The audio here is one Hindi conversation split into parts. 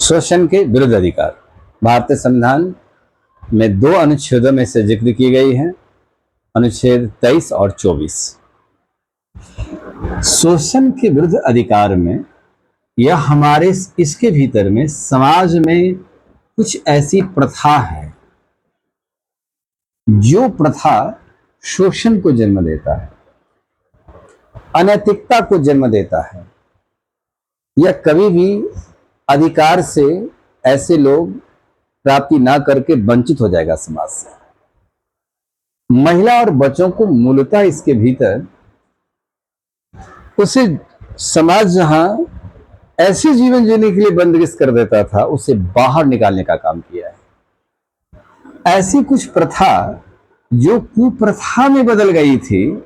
शोषण के विरुद्ध अधिकार भारतीय संविधान में दो अनुच्छेदों में से जिक्र की गई है, अनुच्छेद 23 और 24। शोषण के विरुद्ध अधिकार में यह हमारे इसके भीतर में समाज में कुछ ऐसी प्रथा है जो प्रथा शोषण को जन्म देता है, अनैतिकता को जन्म देता है। यह कभी भी अधिकार से ऐसे लोग प्राप्ति ना करके वंचित हो जाएगा समाज से। महिला और बच्चों को मूलतः इसके भीतर उसे समाज जहां ऐसे जीवन जीने के लिए बंदिश कर देता था, उसे बाहर निकालने का काम किया है। ऐसी कुछ प्रथा जो कुप्रथा में बदल गई थी,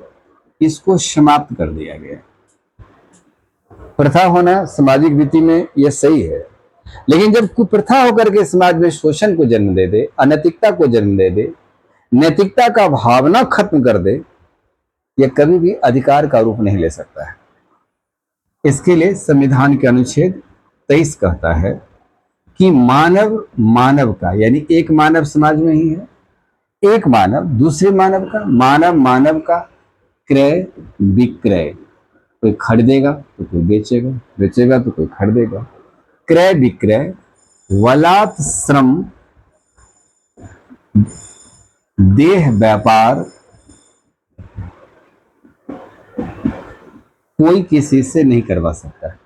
इसको समाप्त कर दिया गया। प्रथा होना सामाजिक रीति में यह सही है, लेकिन जब कुप्रथा होकर के समाज में शोषण को जन्म दे दे, अनैतिकता को जन्म दे दे, नैतिकता का भावना खत्म कर दे, यह कभी भी अधिकार का रूप नहीं ले सकता है। इसके लिए संविधान के अनुच्छेद 23 कहता है कि मानव मानव का, यानी एक मानव समाज में ही है, एक मानव दूसरे मानव का, मानव मानव का क्रय विक्रय, कोई खरीदेगा तो कोई बेचेगा, बेचेगा तो कोई खरीदेगा, क्रय विक्रय, बलात् श्रम, देह व्यापार, कोई किसी से नहीं करवा सकता।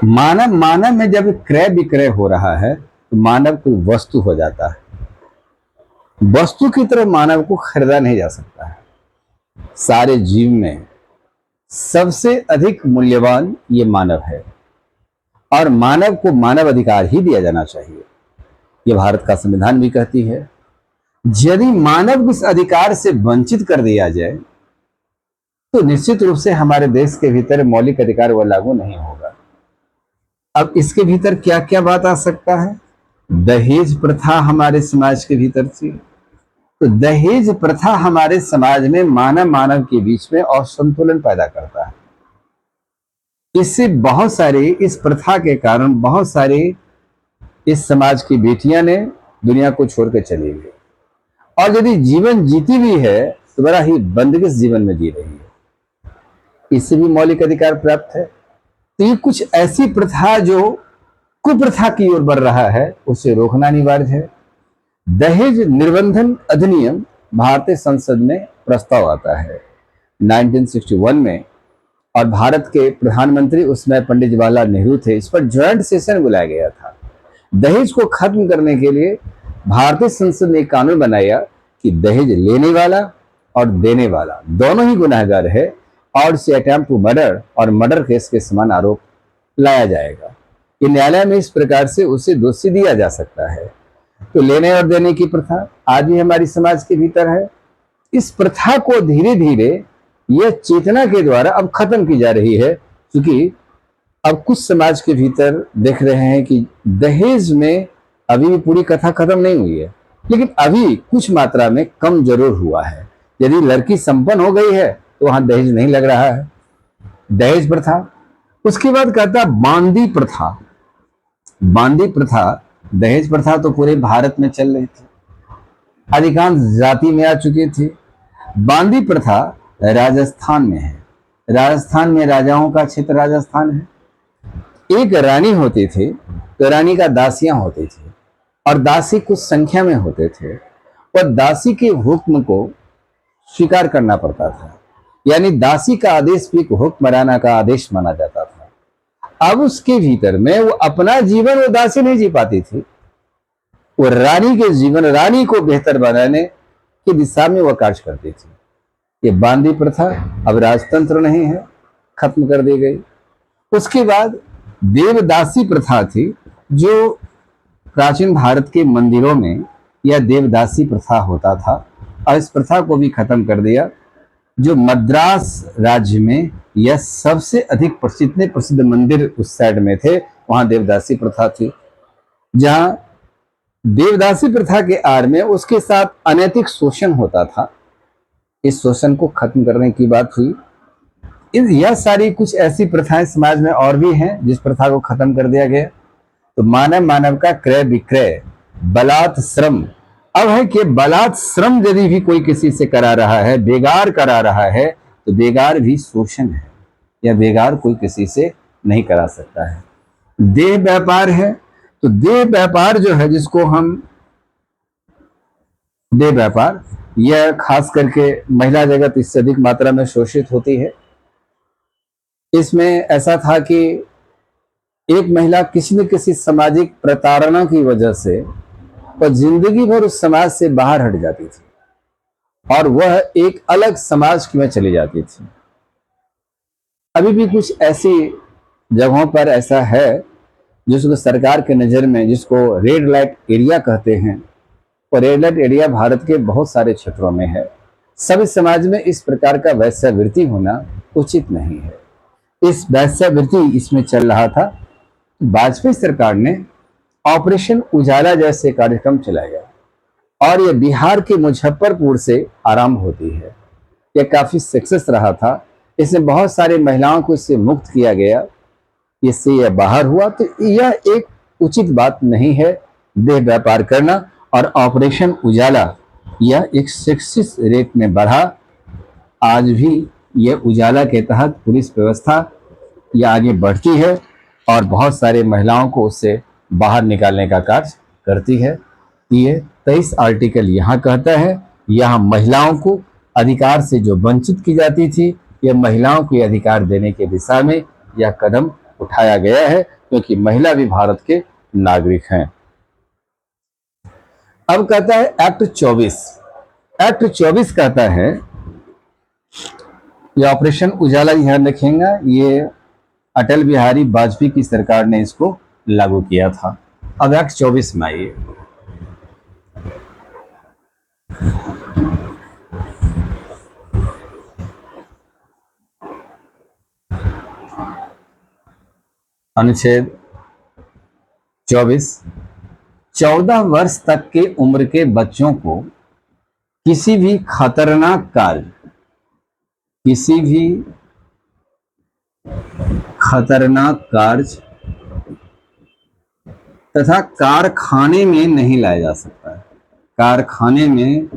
मानव मानव में जब क्रय विक्रय हो रहा है तो मानव को वस्तु हो जाता है। वस्तु की तरह मानव को खरीदा नहीं जा सकता है। सारे जीव में सबसे अधिक मूल्यवान ये मानव है और मानव को मानव अधिकार ही दिया जाना चाहिए। ये भारत का संविधान भी कहती है। यदि मानव इस अधिकार से वंचित कर दिया जाए तो निश्चित रूप से हमारे देश के भीतर मौलिक अधिकार वो लागू नहीं होगा। अब इसके भीतर क्या क्या बात आ सकता है? दहेज प्रथा हमारे समाज के भीतर थी, तो दहेज प्रथा हमारे समाज में मानव मानव के बीच में असंतुलन पैदा करता है। इससे बहुत सारे, इस प्रथा के कारण बहुत सारे इस समाज की बेटियां ने दुनिया को छोड़कर चली गई, और यदि जीवन जीती भी है तो बड़ा ही बंदिश जीवन में जी रही है। इससे भी मौलिक अधिकार प्राप्त है। तो ये कुछ ऐसी प्रथा जो कुप्रथा की ओर बढ़ रहा है, उसे रोकना अनिवार्य है। दहेज निर्बंधन अधिनियम भारतीय संसद में प्रस्ताव आता है 1961 में, और भारत के प्रधानमंत्री उसमें पंडित जवाहरलाल नेहरू थे। इस पर ज्वाइंट सेशन बुलाया गया था। दहेज को खत्म करने के लिए भारतीय संसद ने एक कानून बनाया कि दहेज लेने वाला और देने वाला दोनों ही गुनहगार है, और से अटेम्प्ट टू मर्डर और मर्डर केस के समान आरोप लाया जाएगा। ये न्यायालय में इस प्रकार से उसे दोषी दिया जा सकता है। तो लेने और देने की प्रथा आज भी हमारी समाज के भीतर है। इस प्रथा को धीरे धीरे यह चेतना के द्वारा अब खत्म की जा रही है, क्योंकि अब कुछ समाज के भीतर देख रहे हैं कि दहेज में अभी भी पूरी कथा खत्म नहीं हुई है, लेकिन अभी कुछ मात्रा में कम जरूर हुआ है। यदि लड़की संपन्न हो गई है तो वहां दहेज नहीं लग रहा है। दहेज प्रथा। उसके बाद कहता है बांदी प्रथा। बांदी प्रथा, दहेज प्रथा तो पूरे भारत में चल रही थी, अधिकांश जाति में आ चुकी थी। बांदी प्रथा राजस्थान में है। राजस्थान में राजाओं का क्षेत्र राजस्थान है। एक रानी होती थी, तो रानी का दासियां होती थी, और दासी कुछ संख्या में होते थे, और दासी के हुक्म को स्वीकार करना पड़ता था। यानी दासी का आदेश भी हुक्मराना का आदेश माना जाता था। अब उसके भीतर में वो अपना जीवन वो दासी नहीं जी पाती थी, वो रानी के जीवन, रानी को बेहतर बनाने की दिशा में वह कार्य करती थी। ये बांदी प्रथा अब राजतंत्र नहीं है, खत्म कर दी गई। उसके बाद देवदासी प्रथा थी, जो प्राचीन भारत के मंदिरों में यह देवदासी प्रथा होता था, और इस प्रथा को भी खत्म कर दिया। जो मद्रास राज्य में यह सबसे अधिक प्रसिद्ध मंदिर उस साइड में थे, वहां देवदासी प्रथा थी, जहां देवदासी प्रथा के आड़ में उसके साथ अनैतिक शोषण होता था। इस शोषण को खत्म करने की बात हुई। यह सारी कुछ ऐसी प्रथाएं समाज में और भी हैं जिस प्रथा को खत्म कर दिया गया। तो मानव मानव का क्रय विक्रय, बलात् श्रम। अब है कि बलात् श्रम यदि भी कोई किसी से करा रहा है, बेगार करा रहा है, तो बेगार भी शोषण है, या बेगार कोई किसी से नहीं करा सकता है। देह व्यापार है, तो देह व्यापार जो है, जिसको हम देह व्यापार, यह खास करके महिला जगत इससे अधिक मात्रा में शोषित होती है। इसमें ऐसा था कि एक महिला किसी न किसी सामाजिक प्रताड़ना की वजह से वह जिंदगी भर उस समाज से बाहर हट जाती थी और वह एक अलग समाज में चली जाती थी। अभी भी कुछ ऐसी जगहों पर ऐसा है जिसको सरकार के नज़र में, जिसको रेड लाइट एरिया कहते हैं, और रेड लाइट एरिया भारत के बहुत सारे क्षेत्रों में है। सभी समाज में इस प्रकार का वैश्यावृत्ति होना उचित नहीं है। इस वैश्यावृत्ति इसमें चल रहा था। वाजपेयी सरकार ने ऑपरेशन उजाला जैसे कार्यक्रम चलाया और यह बिहार के मुजफ्फरपुर से आरंभ होती है। यह काफी सक्सेस रहा था। इसमें बहुत सारी महिलाओं को इससे मुक्त किया गया, इससे यह बाहर हुआ। तो यह एक उचित बात नहीं है देह व्यापार करना। और ऑपरेशन उजाला यह एक सक्सेस रेट में बढ़ा। आज भी यह उजाला के तहत पुलिस व्यवस्था यह आगे बढ़ती है और बहुत सारे महिलाओं को उससे बाहर निकालने का कार्य करती है। ये 23 आर्टिकल यहाँ कहता है, यहाँ महिलाओं को अधिकार से जो वंचित की जाती थी, यह महिलाओं को अधिकार देने के दिशा में यह कदम उठाया गया है, क्योंकि महिला भी भारत के नागरिक हैं। अब कहता है एक्ट 24। एक्ट 24 कहता है, ये ऑपरेशन उजाला ध्यान रखेंगे, ये अटल बिहारी वाजपेयी की सरकार ने इसको लागू किया था। अब एक्ट 24 में आइए। अनुच्छेद 24, 14 वर्ष तक के उम्र के बच्चों को किसी भी खतरनाक कार्य, किसी भी खतरनाक कार्य तथा कारखाने में नहीं लाया जा सकता है, कारखाने में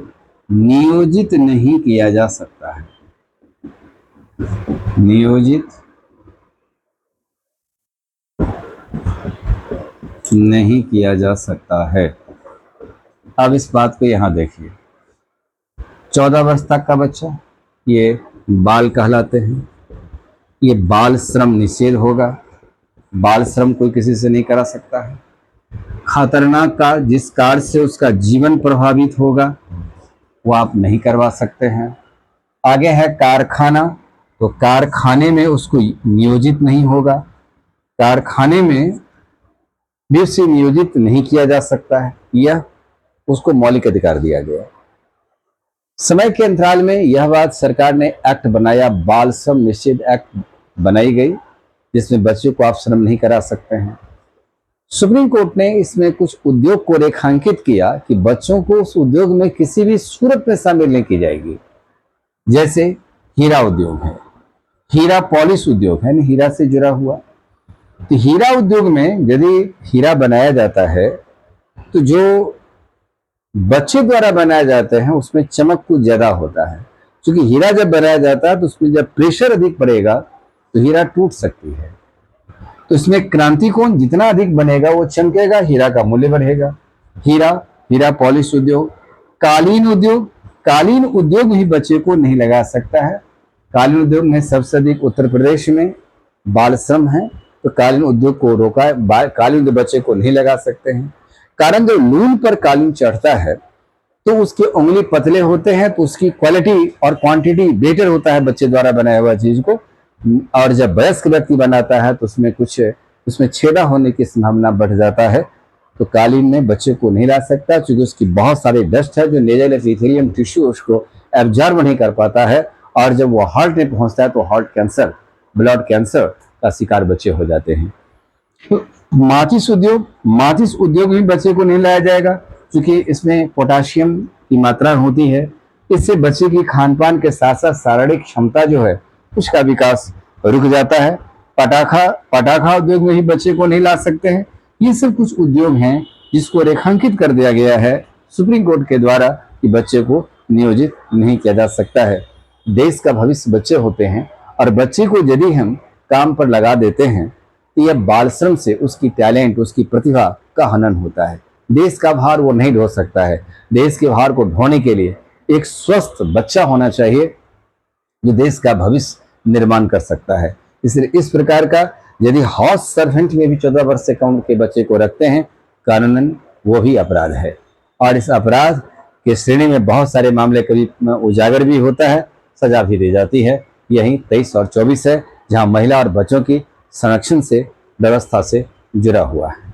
नियोजित नहीं किया जा सकता है, नियोजित नहीं किया जा सकता है। अब इस बात को यहां देखिए, 14 वर्ष तक का बच्चा, ये बाल कहलाते हैं। ये बाल श्रम निषेध होगा, बाल श्रम कोई किसी से नहीं करा सकता है। खतरनाक कार्य, जिस कार्य से उसका जीवन प्रभावित होगा, वो आप नहीं करवा सकते हैं। आगे है कारखाना, तो कारखाने में उसको नियोजित नहीं होगा, कारखाने में भी उसे नियोजित नहीं किया जा सकता है, यह उसको मौलिक अधिकार दिया गया। समय के अंतराल में यह बात सरकार ने एक्ट बनाया, बाल श्रम निषेध एक्ट बनाई गई, जिसमें बच्चों को आप श्रम नहीं करा सकते हैं। सुप्रीम कोर्ट ने इसमें कुछ उद्योग को रेखांकित किया कि बच्चों को उस उद्योग में किसी भी सूरत में शामिल नहीं की जाएगी। जैसे हीरा उद्योग है, हीरा पॉलिश उद्योग है, हीरा से जुड़ा हुआ। तो हीरा उद्योग में यदि हीरा बनाया जाता है, तो जो बच्चे द्वारा बनाए जाते हैं उसमें चमक कुछ ज्यादा होता है, क्योंकि हीरा जब बनाया जाता है तो उसमें जब प्रेशर अधिक पड़ेगा तो हीरा टूट सकती है। तो इसमें क्रांति कोण जितना अधिक बनेगा वो चमकेगा, हीरा का मूल्य बढ़ेगा। हीरा पॉलिश उद्योग, कालीन उद्योग, कालीन उद्योग भी बच्चे को नहीं लगा सकता है। कालीन उद्योग में सबसे अधिक उत्तर प्रदेश में बाल श्रम है, तो कालीन उद्योग को रोका है, कालीन उद्योग बच्चे को नहीं लगा सकते हैं। कारण जब लून पर कालीन चढ़ता है तो उसके उंगली पतले होते हैं, तो उसकी क्वालिटी और क्वांटिटी बेटर होता है बच्चे द्वारा बनाया हुआ चीज को। और जब वयस्क व्यक्ति बनाता है तो उसमें छेदा होने की संभावना बढ़ जाता है। तो कालीन में बच्चे को नहीं ला सकता, क्योंकि उसकी बहुत सारी डस्ट है जो नेजल एपिथेलियम टिश्यू उसको एब्जॉर्ब नहीं कर पाता है, और जब वो हार्ट में पहुंचता है तो हार्ट कैंसर, ब्लड कैंसर का शिकार बच्चे हो जाते हैं। तो माचिस उद्योग भी बच्चे को नहीं लाया जाएगा, क्योंकि इसमें पोटाशियम की मात्रा होती है। इससे बच्चे की खान पान के साथ साथ शारीरिक क्षमता जो है उसका विकास रुक जाता है। पटाखा उद्योग में भी बच्चे को नहीं ला सकते हैं, ये सब कुछ उद्योग हैं जिसको रेखांकित कर दिया गया है सुप्रीम कोर्ट के द्वारा कि बच्चे को नियोजित नहीं किया जा सकता है। देश का भविष्य बच्चे होते हैं और बच्चे को यदि हम काम पर लगा देते हैं तो यह बाल श्रम से उसकी टैलेंट, उसकी प्रतिभा का हनन होता है। देश का भार वो नहीं ढो सकता है। देश के भार को ढोने के लिए एक स्वस्थ बच्चा होना चाहिए जो देश का भविष्य निर्माण कर सकता है। इसलिए इस प्रकार का यदि हाउस सर्वेंट में भी 14 वर्ष से कम के बच्चे को रखते हैं, कानूनन वो भी अपराध है और इस अपराध के श्रेणी में बहुत सारे मामले कभी उजागर भी होता है, सजा भी दी जाती है। यही 23 और 24 है जहां महिला और बच्चों की संरक्षण से व्यवस्था से जुड़ा हुआ है।